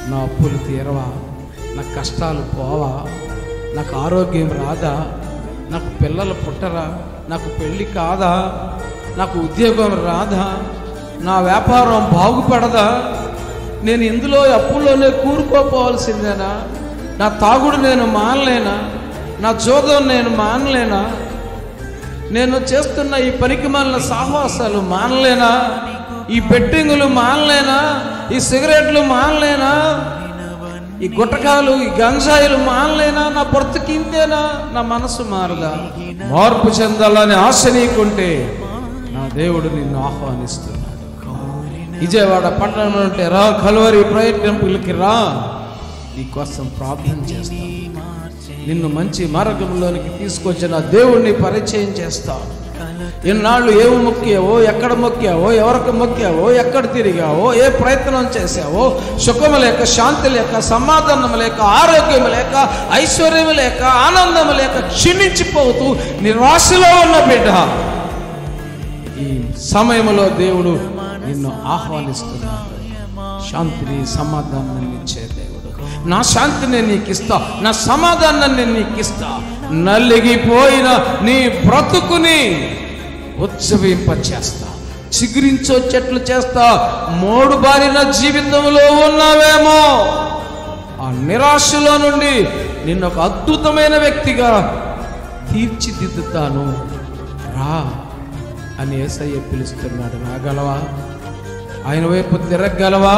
నా అప్పులు తీరవా, నా కష్టాలు పోవా, నాకు ఆరోగ్యం రాదా, నాకు పిల్లలు పుట్టరా, నాకు పెళ్ళి కాదా, నాకు ఉద్యోగం రాదా, నా వ్యాపారం బాగుపడదా, నేను ఇందులో అప్పుల్లోనే కూరుకోపోవాల్సిందేనా, నా తాగుడు నేను మానలేనా, నా జోదం నేను మానలేనా, నేను చేస్తున్న ఈ పనికిమాలిన సాహసాలు మానలేనా, ఈ బెట్టింగులు మానలేనా, ఈ సిగరెట్లు మానలేనా, ఈ గుట్టకాలు, ఈ గంజాయిలు మానలేనా, నా బ్రతుకింతేనా, నా మనసు మారదా? మార్పు చెందాలని ఆశ నీకుంటే నా దేవుడు నిన్ను ఆహ్వానిస్తున్నాడు. విజయవాడ పట్టణంలో ఉంటే రా, కల్వరి ప్రయత్నంపులకి రా, నీకోసం ప్రార్థన చేస్తా, నిన్ను మంచి మార్గంలోనికి తీసుకొచ్చిన దేవుణ్ణి పరిచయం చేస్తా. ఇన్నాళ్ళు ఏమి మొక్కావో, ఎక్కడ మొక్కావో, ఎవరికి మొక్కావో, ఎక్కడ తిరిగావో, ఏ ప్రయత్నం చేసావో, సుఖము లేక, శాంతి లేక, సమాధానం లేక, ఆరోగ్యం లేక, ఐశ్వర్యం లేక, ఆనందం లేక క్షీణించిపోతూ నిరాశలో ఉన్న బిడ్డ, ఈ సమయంలో దేవుడు నిన్ను ఆహ్వానిస్తున్నాడు. శాంతిని, సమాధానాన్ని ఇచ్చే దేవుడు. నా శాంతిని నీకు ఇస్తా, నా సమాధానాన్ని నీకు ఇస్తా. నలిగిపోయిన నీ బ్రతుకుని ఉత్సవింపచేస్తా, చిగురించొచ్చేట్లు చేస్తా. మోడు బారిన జీవితంలో ఉన్నావేమో, ఆ నిరాశలో నుండి నిన్ను ఒక అద్భుతమైన వ్యక్తిగా తీర్చిదిద్దుతాను, రా అని యేసయ్య పిలుస్తున్నాడు. రాగలవా? ఆయన వైపు తిరగలవా?